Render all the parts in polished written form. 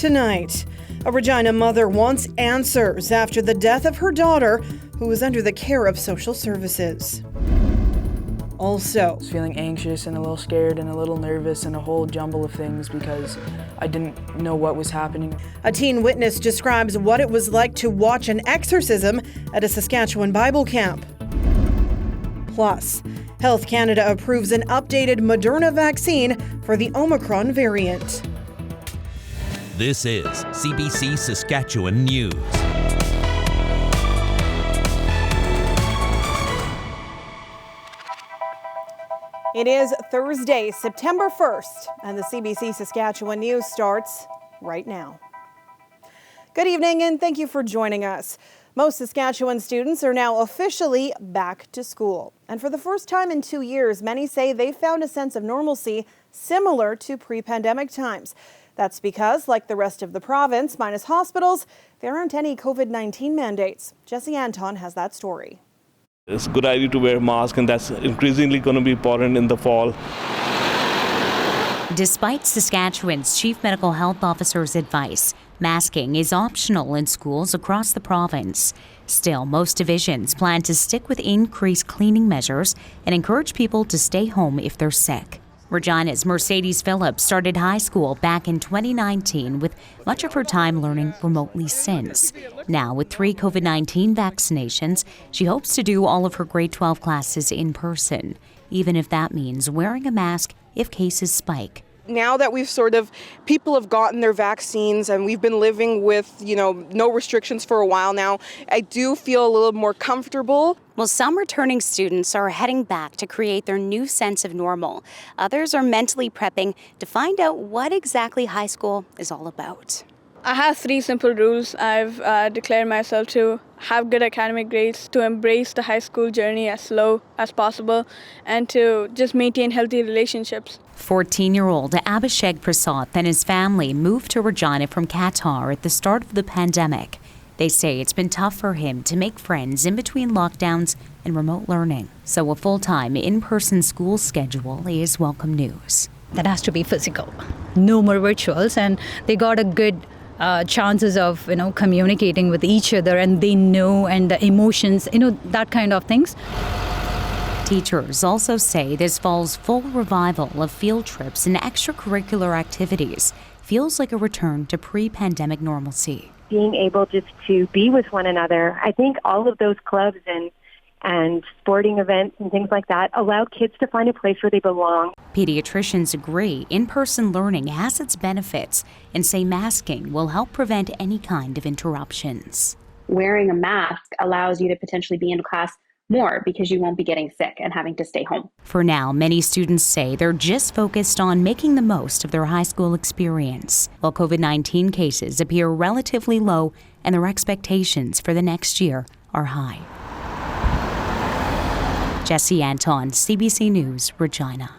tonight. A Regina mother wants answers after the death of her daughter, who was under the care of social services. Also, I was feeling anxious and a little scared and a little nervous and a whole jumble of things because I didn't know what was happening. a teen witness describes what it was like to watch an exorcism at a Saskatchewan Bible camp. Plus, Health Canada approves an updated Moderna vaccine for the Omicron variant. This is CBC Saskatchewan News. It is Thursday, September 1st, and the CBC Saskatchewan News starts right now. Good evening, and thank you for joining us. Most Saskatchewan students are now officially back to school. And for the first time in 2 years, many say they found a sense of normalcy similar to pre-pandemic times. That's because, like the rest of the province, minus hospitals, there aren't any COVID-19 mandates. Jesse Anton has that story. It's a good idea to wear a mask, and that's increasingly going to be important in the fall. Despite Saskatchewan's Chief Medical Health Officer's advice, masking is optional in schools across the province. Still, most divisions plan to stick with increased cleaning measures and encourage people to stay home if they're sick. Regina's Mercedes Phillips started high school back in 2019 with much of her time learning remotely since. Now, with 3 COVID-19 vaccinations, she hopes to do all of her grade 12 classes in person, even if that means wearing a mask if cases spike. Now that people have gotten their vaccines and we've been living with, no restrictions for a while now, I do feel a little more comfortable. Well, some returning students are heading back to create their new sense of normal. Others are mentally prepping to find out what exactly high school is all about. I have 3 simple rules. I've declared myself to have good academic grades, to embrace the high school journey as slow as possible, and to just maintain healthy relationships. 14-year-old Abhishek Prasad and his family moved to Regina from Qatar at the start of the pandemic. They say it's been tough for him to make friends in between lockdowns and remote learning. So a full-time in-person school schedule is welcome news. That has to be physical. No more virtuals, and they got a good chances of communicating with each other, and they know, and the emotions, that kind of things. Teachers also say this fall's full revival of field trips and extracurricular activities feels like a return to pre-pandemic normalcy. Being able just to be with one another, I think all of those clubs and sporting events and things like that allow kids to find a place where they belong. Pediatricians agree in-person learning has its benefits and say masking will help prevent any kind of interruptions. Wearing a mask allows you to potentially be in class more because you won't be getting sick and having to stay home. For now, many students say they're just focused on making the most of their high school experience, while COVID-19 cases appear relatively low and their expectations for the next year are high. Jesse Anton, CBC News, Regina.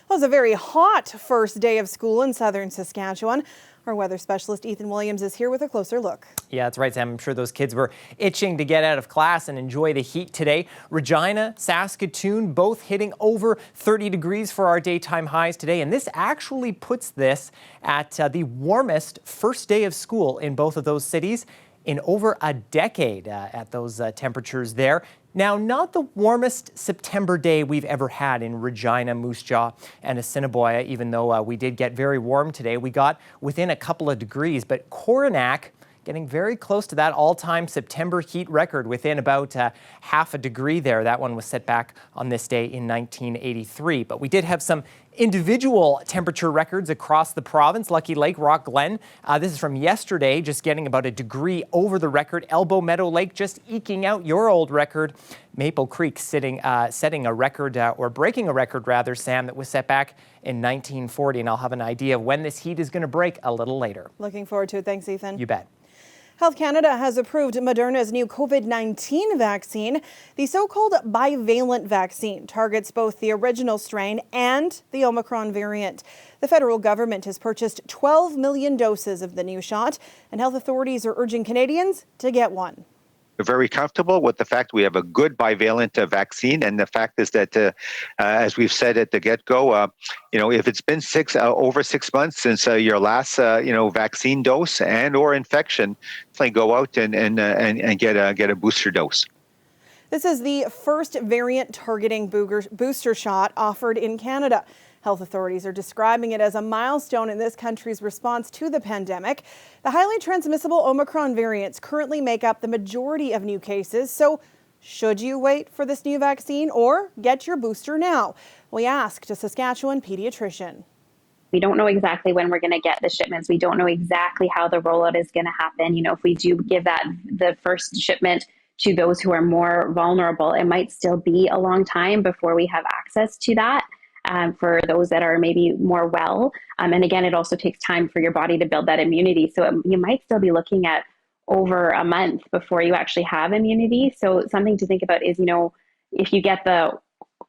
Well, it's a very hot first day of school in southern Saskatchewan. Our weather specialist Ethan Williams is here with a closer look. Yeah, that's right, Sam. I'm sure those kids were itching to get out of class and enjoy the heat today. Regina, Saskatoon, both hitting over 30 degrees for our daytime highs today. And this actually puts this at the warmest first day of school in both of those cities in over a decade at those temperatures there. Now, not the warmest September day we've ever had in Regina, Moose Jaw, and Assiniboia, even though we did get very warm today. We got within a couple of degrees, but Coronach getting very close to that all-time September heat record within about half a degree there. That one was set back on this day in 1983. But we did have some individual temperature records across the province. Lucky Lake, Rock Glen, this is from yesterday, just getting about a degree over the record. Elbow Meadow Lake just eking out your old record. Maple Creek setting a record, or breaking a record rather, Sam, that was set back in 1940. And I'll have an idea of when this heat is going to break a little later. Looking forward to it. Thanks, Ethan. You bet. Health Canada has approved Moderna's new COVID-19 vaccine. The so-called bivalent vaccine targets both the original strain and the Omicron variant. The federal government has purchased 12 million doses of the new shot, and health authorities are urging Canadians to get one. very comfortable with the fact we have a good bivalent vaccine. And the fact is that, as we've said at the get-go, if it's been over 6 months since your last, vaccine dose and or infection, definitely go out and get a booster dose. This is the first variant targeting booster shot offered in Canada. Health authorities are describing it as a milestone in this country's response to the pandemic. The highly transmissible Omicron variants currently make up the majority of new cases. So should you wait for this new vaccine or get your booster now? We asked a Saskatchewan pediatrician. We don't know exactly when we're going to get the shipments. We don't know exactly how the rollout is going to happen. If we do give the first shipment to those who are more vulnerable, it might still be a long time before we have access to that. For those that are maybe more well. And again, it also takes time for your body to build that immunity. So you might still be looking at over a month before you actually have immunity. So something to think about is, if you get the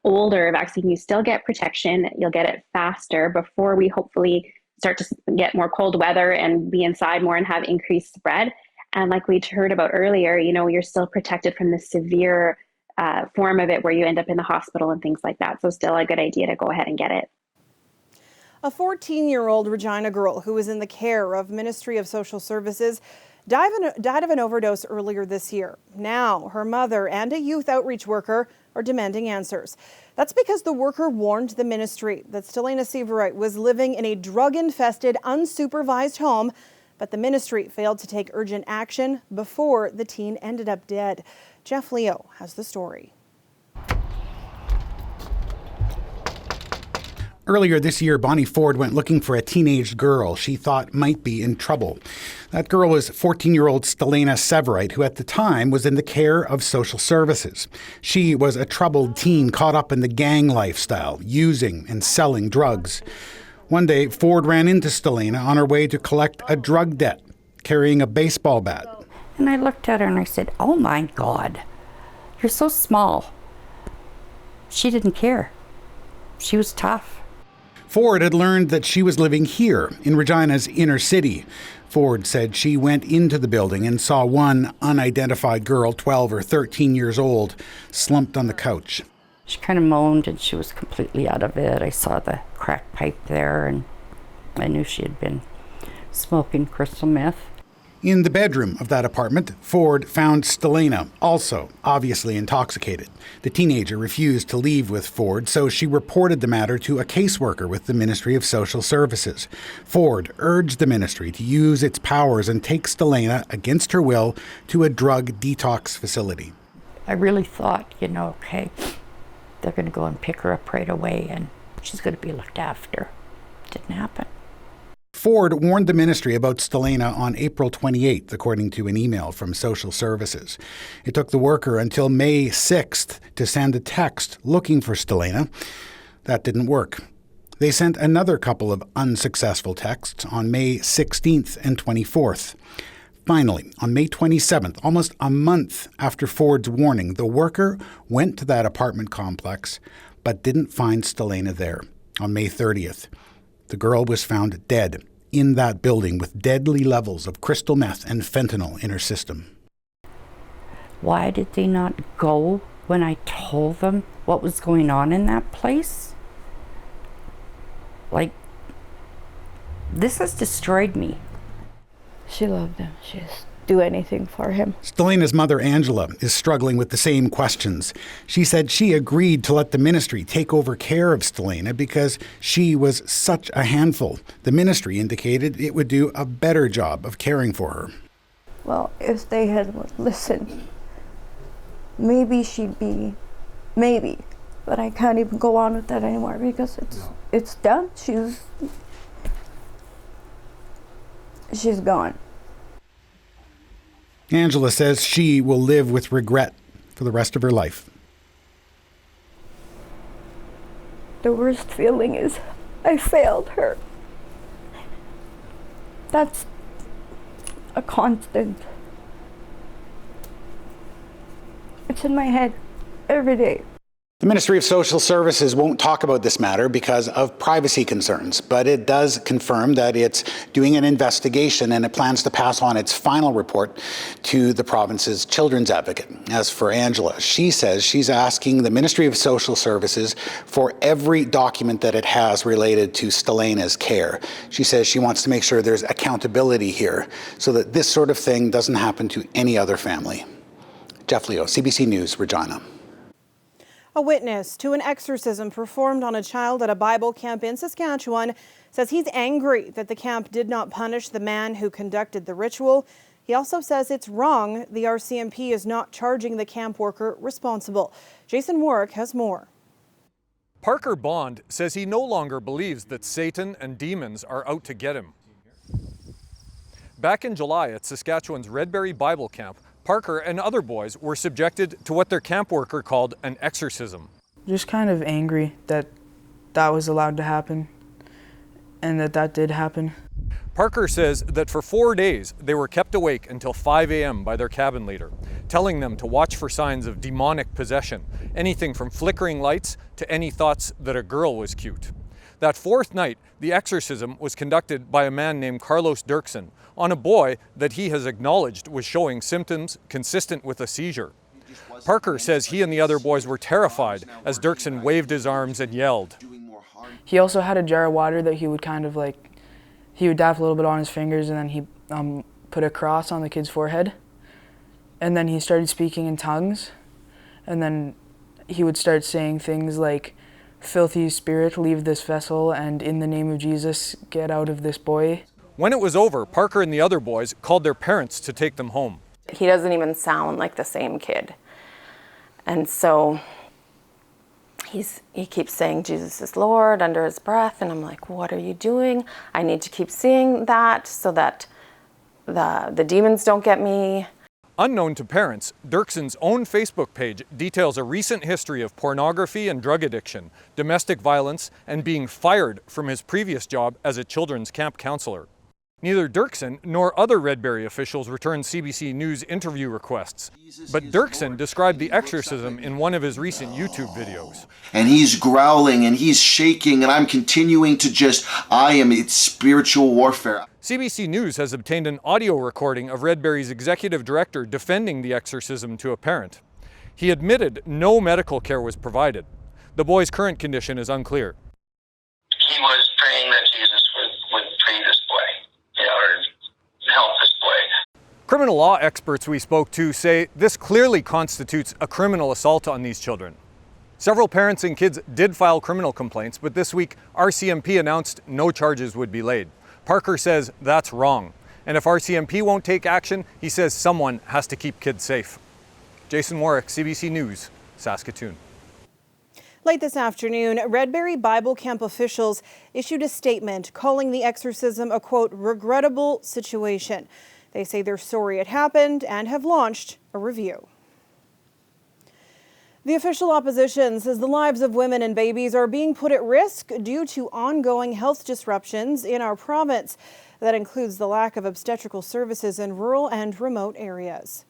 older vaccine, you still get protection. You'll get it faster before we hopefully start to get more cold weather and be inside more and have increased spread. And like we heard about earlier, you're still protected from the severe form of it where you end up in the hospital and things like that. So still a good idea to go ahead and get it. A 14-year-old Regina girl who was in the care of Ministry of Social Services died of an overdose earlier this year. Now her mother and a youth outreach worker are demanding answers. That's because the worker warned the ministry that Stelena Severite was living in a drug-infested, unsupervised home, but the ministry failed to take urgent action before the teen ended up dead. Jeff Leo has the story. Earlier this year, Bonnie Ford went looking for a teenage girl she thought might be in trouble. That girl was 14-year-old Stelena Severite, who at the time was in the care of social services. She was a troubled teen caught up in the gang lifestyle, using and selling drugs. One day, Ford ran into Stelena on her way to collect a drug debt, carrying a baseball bat. And I looked at her and I said, "Oh my God, you're so small." She didn't care. She was tough. Ford had learned that she was living here in Regina's inner city. Ford said she went into the building and saw one unidentified girl, 12 or 13 years old, slumped on the couch. She kind of moaned and she was completely out of it. I saw the crack pipe there and I knew she had been smoking crystal meth. In the bedroom of that apartment, Ford found Stelena, also obviously intoxicated. The teenager refused to leave with Ford, so she reported the matter to a caseworker with the Ministry of Social Services. Ford urged the ministry to use its powers and take Stelena, against her will, to a drug detox facility. I really thought, okay, they're going to go and pick her up right away and she's going to be looked after. It didn't happen. Ford warned the ministry about Stelena on April 28th, according to an email from Social Services. It took the worker until May 6th to send a text looking for Stelena. That didn't work. They sent another couple of unsuccessful texts on May 16th and 24th. Finally, on May 27th, almost a month after Ford's warning, the worker went to that apartment complex but didn't find Stelena there. On May 30th, the girl was found dead in that building with deadly levels of crystal meth and fentanyl in her system. Why did they not go when I told them what was going on in that place? This has destroyed me. She loved him. She'd do anything for him. Stelena's mother, Angela, is struggling with the same questions. She said she agreed to let the ministry take over care of Stelena because she was such a handful. The ministry indicated it would do a better job of caring for her. Well, if they had listened, maybe she'd be, maybe. But I can't even go on with that anymore because it's done. She's gone. Angela says she will live with regret for the rest of her life. The worst feeling is I failed her. That's a constant. It's in my head every day. The Ministry of Social Services won't talk about this matter because of privacy concerns, but it does confirm that it's doing an investigation and it plans to pass on its final report to the province's children's advocate. As for Angela, she says she's asking the Ministry of Social Services for every document that it has related to Stelena's care. She says she wants to make sure there's accountability here so that this sort of thing doesn't happen to any other family. Jeff Leo, CBC News, Regina. A witness to an exorcism performed on a child at a Bible camp in Saskatchewan says he's angry that the camp did not punish the man who conducted the ritual. He also says it's wrong the RCMP is not charging the camp worker responsible. Jason Warwick has more. Parker Bond says he no longer believes that Satan and demons are out to get him. Back in July at Saskatchewan's Redberry Bible Camp, Parker and other boys were subjected to what their camp worker called an exorcism. Just kind of angry that that was allowed to happen and that did happen. Parker says that for 4 days they were kept awake until 5 a.m. by their cabin leader, telling them to watch for signs of demonic possession, anything from flickering lights to any thoughts that a girl was cute. That fourth night, the exorcism was conducted by a man named Carlos Dirksen on a boy that he has acknowledged was showing symptoms consistent with a seizure. Parker says he and the other boys were terrified as Dirksen waved his arms and yelled. He also had a jar of water that he would he would dap a little bit on his fingers, and then he put a cross on the kid's forehead. And then he started speaking in tongues. And then he would start saying things like, "Filthy spirit, leave this vessel, and in the name of Jesus, get out of this boy." When it was over, Parker and the other boys called their parents to take them home. He doesn't even sound like the same kid. And so he keeps saying Jesus is Lord under his breath, and I'm like, what are you doing? I need to keep seeing that so that the demons don't get me. Unknown to parents, Dirksen's own Facebook page details a recent history of pornography and drug addiction, domestic violence, and being fired from his previous job as a children's camp counselor. Neither Dirksen nor other Redberry officials returned CBC News interview requests, but Dirksen described the exorcism in one of his recent YouTube videos. And he's growling and he's shaking, and I'm continuing to it's spiritual warfare. CBC News has obtained an audio recording of Redberry's executive director defending the exorcism to a parent. He admitted no medical care was provided. The boy's current condition is unclear. He was praying that Jesus would free this boy, or help this boy. Criminal law experts we spoke to say this clearly constitutes a criminal assault on these children. Several parents and kids did file criminal complaints, but this week RCMP announced no charges would be laid. Parker says that's wrong. And if RCMP won't take action, he says someone has to keep kids safe. Jason Warwick, CBC News, Saskatoon. Late this afternoon, Redberry Bible Camp officials issued a statement calling the exorcism a, quote, regrettable situation. They say they're sorry it happened and have launched a review. The official opposition says the lives of women and babies are being put at risk due to ongoing health disruptions in our province. That includes the lack of obstetrical services in rural and remote areas.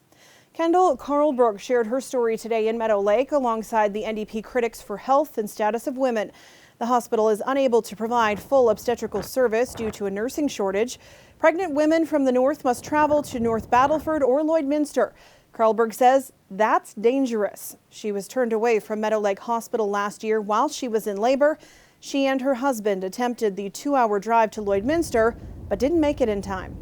Kendall Carlbrook shared her story today in Meadow Lake alongside the NDP Critics for Health and Status of Women. The hospital is unable to provide full obstetrical service due to a nursing shortage. Pregnant women from the north must travel to North Battleford or Lloydminster. Carlberg says that's dangerous. She was turned away from Meadow Lake Hospital last year while she was in labor. She and her husband attempted the 2-hour drive to Lloydminster, but didn't make it in time.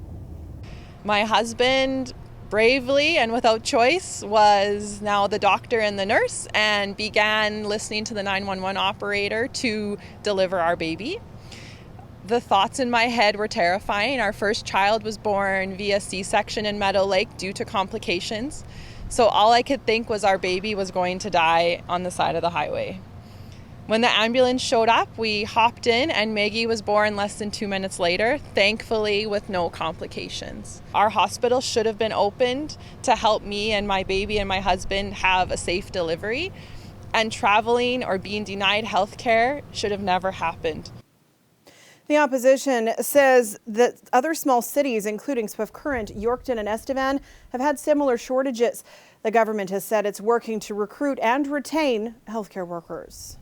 My husband bravely and without choice was now the doctor and the nurse and began listening to the 911 operator to deliver our baby. The thoughts in my head were terrifying. Our first child was born via C-section in Meadow Lake due to complications. So all I could think was our baby was going to die on the side of the highway. When the ambulance showed up, we hopped in and Maggie was born less than 2 minutes later, thankfully with no complications. Our hospital should have been opened to help me and my baby and my husband have a safe delivery, and traveling or being denied health care should have never happened. The opposition says that other small cities, including Swift Current, Yorkton and Estevan, have had similar shortages. The government has said it's working to recruit and retain healthcare workers.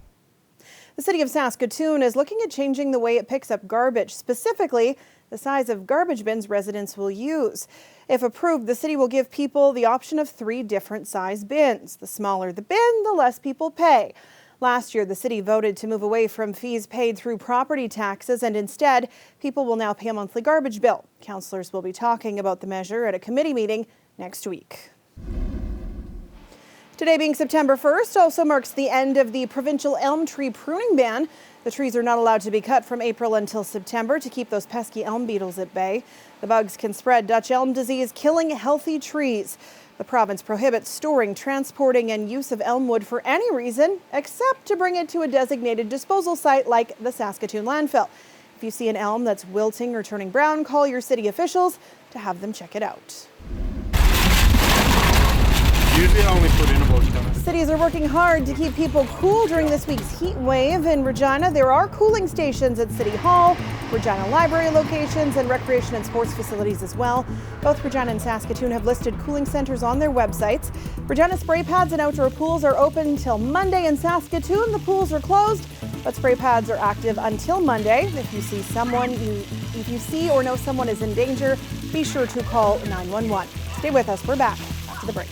The city of Saskatoon is looking at changing the way it picks up garbage, specifically the size of garbage bins residents will use. If approved, the city will give people the option of 3 different size bins. The smaller the bin, the less people pay. Last year, the city voted to move away from fees paid through property taxes, and instead, people will now pay a monthly garbage bill. Councillors will be talking about the measure at a committee meeting next week. Today being September 1st also marks the end of the provincial elm tree pruning ban. The trees are not allowed to be cut from April until September to keep those pesky elm beetles at bay. The bugs can spread Dutch elm disease, killing healthy trees. The province prohibits storing, transporting, and use of elm wood for any reason except to bring it to a designated disposal site like the Saskatoon landfill. If you see an elm that's wilting or turning brown, call your city officials to have them check it out. Usually I only put in about 10. Cities are working hard to keep people cool during this week's heat wave. In Regina, there are cooling stations at City Hall, Regina Library locations, and recreation and sports facilities as well. Both Regina and Saskatoon have listed cooling centers on their websites. Regina spray pads and outdoor pools are open until Monday. In Saskatoon, the pools are closed, but spray pads are active until Monday. If you see or know someone is in danger, be sure to call 911. Stay with us. We're back after the break.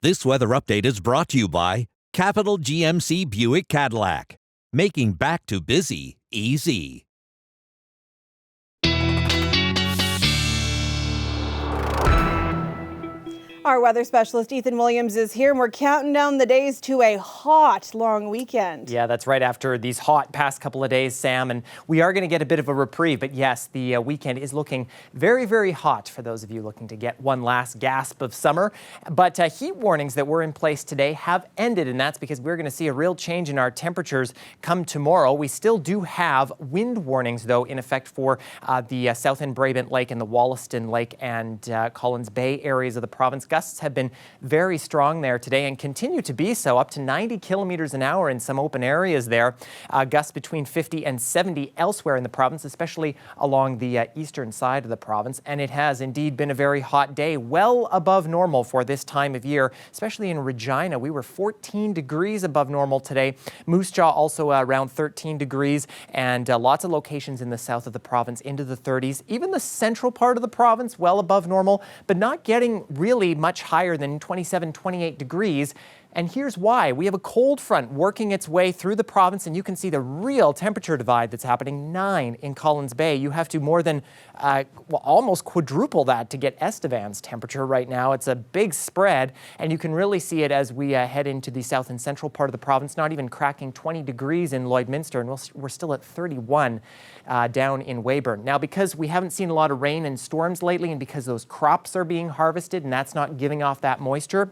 This weather update is brought to you by Capital GMC Buick Cadillac, making back to busy easy. Our weather specialist Ethan Williams is here, and we're counting down the days to a hot, long weekend. Yeah, that's right after these hot past couple of days, Sam, and we are going to get a bit of a reprieve. But yes, the weekend is looking very, very hot for those of you looking to get one last gasp of summer. But heat warnings that were in place today have ended, and that's because we're going to see a real change in our temperatures come tomorrow. We still do have wind warnings, though, in effect for the South End Brabant Lake and the Wollaston Lake and Collins Bay areas of the province. Gusts have been very strong there today and continue to be so, up to 90 kilometers an hour in some open areas there. Gusts between 50 and 70 elsewhere in the province, especially along the eastern side of the province. And it has indeed been a very hot day, well above normal for this time of year, especially in Regina. We were 14 degrees above normal today. Moose Jaw also around 13 degrees, and lots of locations in the south of the province into the 30s. Even the central part of the province well above normal, but not getting really much higher than 27, 28 degrees. And here's why. We have a cold front working its way through the province, and you can see the real temperature divide that's happening. 9 in Collins Bay. You have to more than, almost quadruple that to get Estevan's temperature right now. It's a big spread, and you can really see it as we head into the south and central part of the province, not even cracking 20 degrees in Lloydminster, and we're still at 31 down in Weyburn. Now, because we haven't seen a lot of rain and storms lately, and because those crops are being harvested, and that's not giving off that moisture,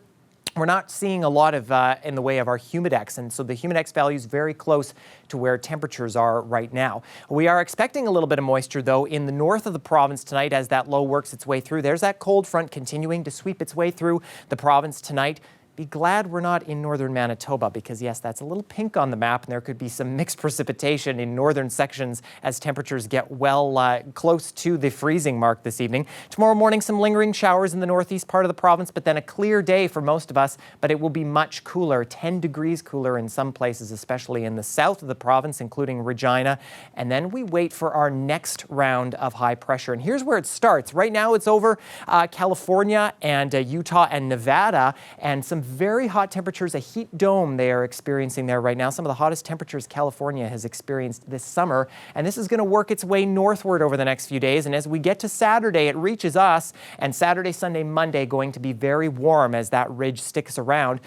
we're not seeing a lot of in the way of our humidex, and so the humidex value is very close to where temperatures are right now. We are expecting a little bit of moisture, though, in the north of the province tonight as that low works its way through. There's that cold front continuing to sweep its way through the province tonight. Be glad we're not in northern Manitoba, because yes, that's a little pink on the map, and there could be some mixed precipitation in northern sections as temperatures get well close to the freezing mark this evening. Tomorrow morning, some lingering showers in the northeast part of the province, but then a clear day for most of us, but it will be much cooler, 10 degrees cooler in some places, especially in the south of the province, including Regina. And then we wait for our next round of high pressure. And here's where it starts. Right now, it's over California and Utah and Nevada, and some very hot temperatures, a heat dome they are experiencing there right now. Some of the hottest temperatures California has experienced this summer, and this is going to work its way northward over the next few days. And as we get to Saturday, it reaches us, and Saturday, Sunday, Monday going to be very warm as that ridge sticks around.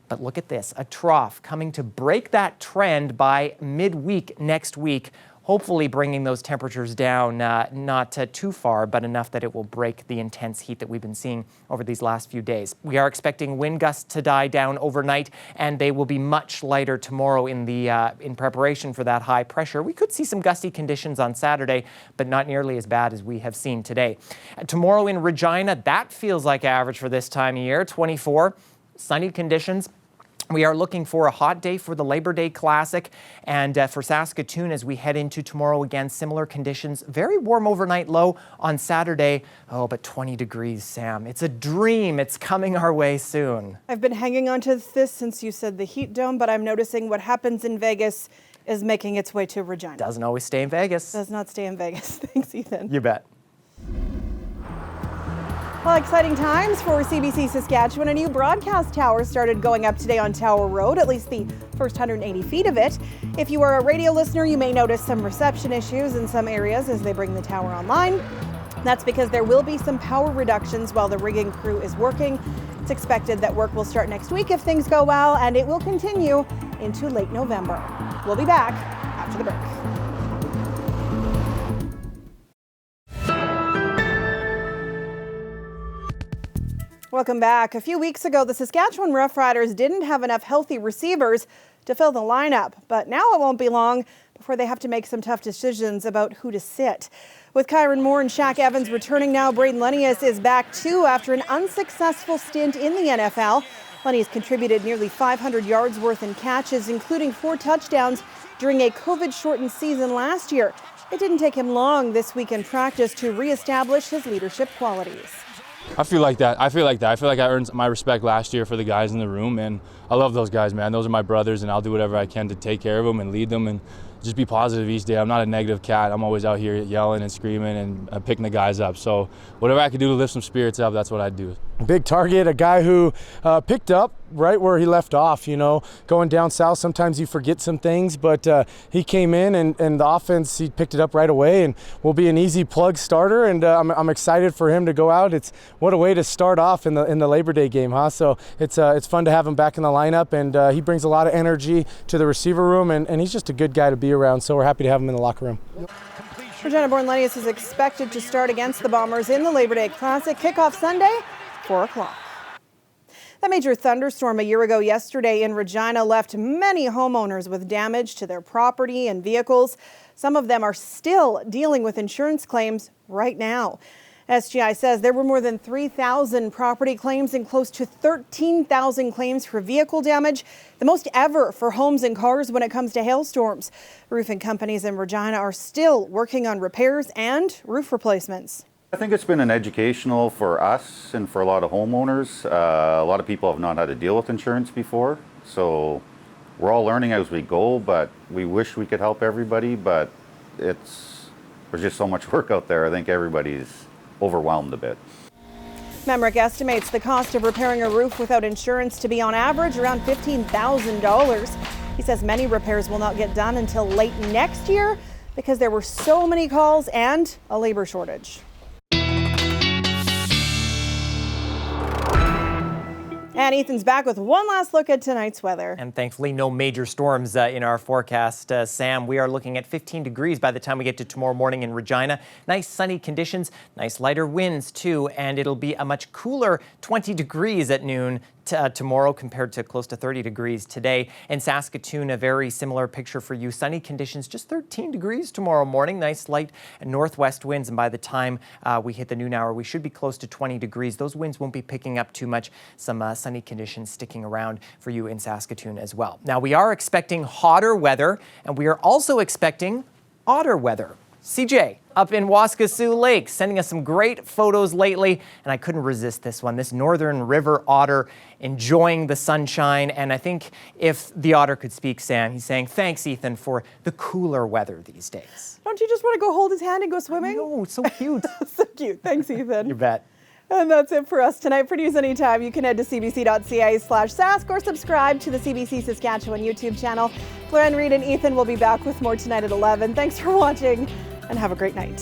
But look at this, a trough coming to break that trend by midweek next week, hopefully bringing those temperatures down not too far, but enough that it will break the intense heat that we've been seeing over these last few days. We are expecting wind gusts to die down overnight, and they will be much lighter tomorrow in preparation for that high pressure. We could see some gusty conditions on Saturday, but not nearly as bad as we have seen today. Tomorrow in Regina, that feels like average for this time of year, 24. Sunny conditions. We are looking for a hot day for the Labor Day Classic, and for Saskatoon as we head into tomorrow, again, similar conditions. Very warm overnight low on Saturday. Oh, but 20 degrees, Sam. It's a dream. It's coming our way soon. I've been hanging on to this since you said the heat dome, but I'm noticing what happens in Vegas is making its way to Regina. Doesn't always stay in Vegas. Does not stay in Vegas. Thanks, Ethan. You bet. Well, exciting times for CBC Saskatchewan. A new broadcast tower started going up today on Tower Road, at least the first 180 feet of it. If you are a radio listener, you may notice some reception issues in some areas as they bring the tower online. That's because there will be some power reductions while the rigging crew is working. It's expected that work will start next week if things go well, and it will continue into late November. We'll be back after the break. Welcome back. A few weeks ago, the Saskatchewan Roughriders didn't have enough healthy receivers to fill the lineup, but now it won't be long before they have to make some tough decisions about who to sit. With Kyron Moore and Shaq Evans returning now, Braden Lenius is back too after an unsuccessful stint in the NFL. Lenius contributed nearly 500 yards worth in catches, including 4 touchdowns during a COVID-shortened season last year. It didn't take him long this week in practice to reestablish his leadership qualities. I feel like that. I feel like I earned my respect last year for the guys in the room, and I love those guys, man. Those are my brothers, and I'll do whatever I can to take care of them and lead them and just be positive each day. I'm not a negative cat. I'm always out here yelling and screaming and picking the guys up. So whatever I can do to lift some spirits up, that's what I do. Big target, a guy who picked up right where he left off. You know, going down south, sometimes you forget some things, but he came in and the offense, he picked it up right away and will be an easy plug starter. And I'm excited for him to go out. What a way to start off in the Labor Day game, huh? So it's fun to have him back in the lineup, and he brings a lot of energy to the receiver room, and he's just a good guy to be around. So we're happy to have him in the locker room. Regina-born Lenius is expected to start against the Bombers in the Labor Day Classic. Kickoff Sunday, 4 o'clock. That major thunderstorm a year ago yesterday in Regina left many homeowners with damage to their property and vehicles. Some of them are still dealing with insurance claims right now. SGI says there were more than 3,000 property claims and close to 13,000 claims for vehicle damage, the most ever for homes and cars when it comes to hailstorms. Roofing companies in Regina are still working on repairs and roof replacements. I think it's been an educational for us and for a lot of homeowners. A lot of people have not had to deal with insurance before, so we're all learning as we go, but we wish we could help everybody, but there's just so much work out there. I think everybody's overwhelmed a bit. Memrick estimates the cost of repairing a roof without insurance to be on average around $15,000. He says many repairs will not get done until late next year because there were so many calls and a labor shortage. And Ethan's back with one last look at tonight's weather. And thankfully, no major storms in our forecast. Sam, we are looking at 15 degrees by the time we get to tomorrow morning in Regina. Nice sunny conditions, nice lighter winds too, and it'll be a much cooler 20 degrees at noon tomorrow compared to close to 30 degrees today. In Saskatoon, a very similar picture for you. Sunny conditions, just 13 degrees tomorrow morning. Nice light northwest winds, and by the time we hit the noon hour, we should be close to 20 degrees. Those winds won't be picking up too much. Some sunny conditions sticking around for you in Saskatoon as well. Now, we are expecting hotter weather, and we are also expecting otter weather. CJ up in Waskesiu Lake sending us some great photos lately, and I couldn't resist this one. This northern river otter enjoying the sunshine, and I think if the otter could speak, Sam, he's saying, thanks, Ethan, for the cooler weather these days. Don't you just want to go hold his hand and go swimming? No, it's so cute. So cute. Thanks, Ethan. You bet. And that's it for us tonight. For news anytime, you can head to cbc.ca/Sask or subscribe to the CBC Saskatchewan YouTube channel. Florian Reed and Ethan will be back with more tonight at 11. Thanks for watching and have a great night.